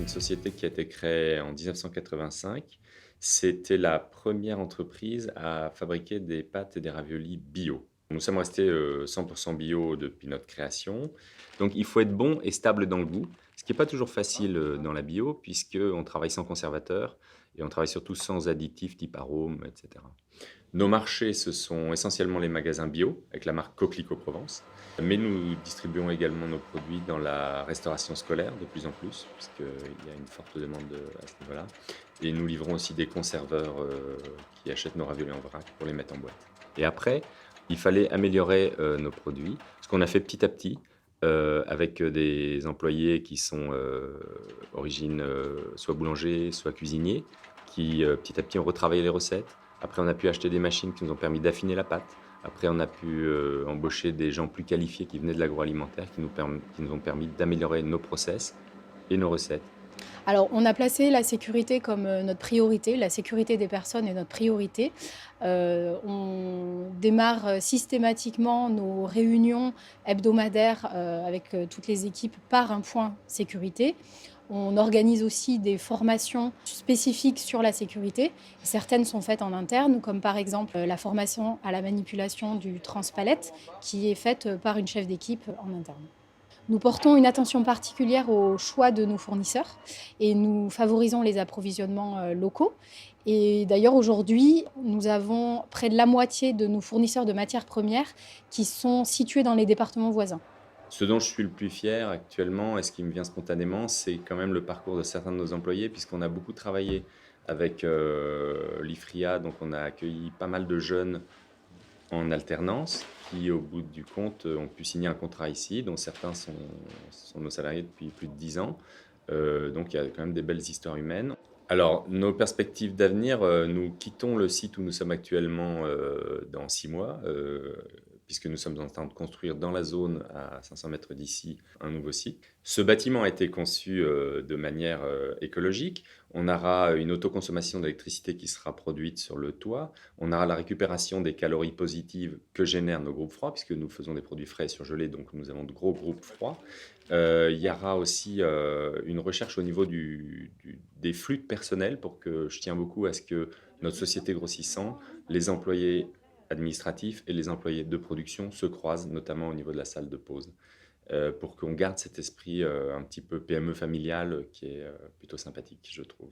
une société qui a été créée en 1985. C'était la première entreprise à fabriquer des pâtes et des raviolis bio. Nous sommes restés, 100 bio depuis notre création. Donc il faut être bon et stable dans le goût, ce qui est pas toujours facile, dans la bio puisqu'on travaille sans conservateur et on travaille surtout sans additifs type arômes et cetera. Nos marchés, ce sont essentiellement les magasins bio, avec la marque Coquelicot Provence. Mais nous distribuons également nos produits dans la restauration scolaire de plus en plus, puisqu'il y a une forte demande à ce niveau-là. Et nous livrons aussi des conserveurs qui achètent nos raviolis en vrac pour les mettre en boîte. Et après, il fallait améliorer nos produits, ce qu'on a fait petit à petit, avec des employés qui sont origine soit boulanger, soit cuisinier, qui petit à petit ont retravaillé les recettes. Après, on a pu acheter des machines qui nous ont permis d'affiner la pâte. Après, on a pu embaucher des gens plus qualifiés qui venaient de l'agroalimentaire, qui nous ont permis d'améliorer nos process et nos recettes. Alors, on a placé la sécurité comme, notre priorité. La sécurité des personnes est notre priorité. On démarre, systématiquement nos réunions hebdomadaires, avec, toutes les équipes par un point sécurité. On organise aussi des formations spécifiques sur la sécurité. Certaines sont faites en interne, comme par exemple, la formation à la manipulation du transpalette qui est faite, par une chef d'équipe en interne. Nous portons une attention particulière au choix de nos fournisseurs et nous favorisons les approvisionnements locaux. Et d'ailleurs, aujourd'hui, nous avons près de la moitié de nos fournisseurs de matières premières qui sont situés dans les départements voisins. Ce dont je suis le plus fier actuellement et ce qui me vient spontanément, c'est quand même le parcours de certains de nos employés, puisqu'on a beaucoup travaillé avec l'IFRIA, donc on a accueilli pas mal de jeunes en alternance qui, au bout du compte, ont pu signer un contrat ici, dont certains sont nos salariés depuis plus de 10 ans. Donc il y a quand même des belles histoires humaines. Alors, nos perspectives d'avenir, nous quittons le site où nous sommes actuellement dans 6 mois, puisque nous sommes en train de construire dans la zone à 500 mètres d'ici un nouveau site. Ce bâtiment a été conçu de manière écologique. On aura une autoconsommation d'électricité qui sera produite sur le toit. On aura la récupération des calories positives que génèrent nos groupes froids, puisque nous faisons des produits frais et surgelés, donc nous avons de gros groupes froids. Il y aura aussi une recherche au niveau des flux de personnel, pour que je tiens beaucoup à ce que notre société grossissant, les employés administratifs et les employés de production se croisent, notamment au niveau de la salle de pause, pour qu'on garde cet esprit un petit peu PME familial qui est plutôt sympathique, je trouve.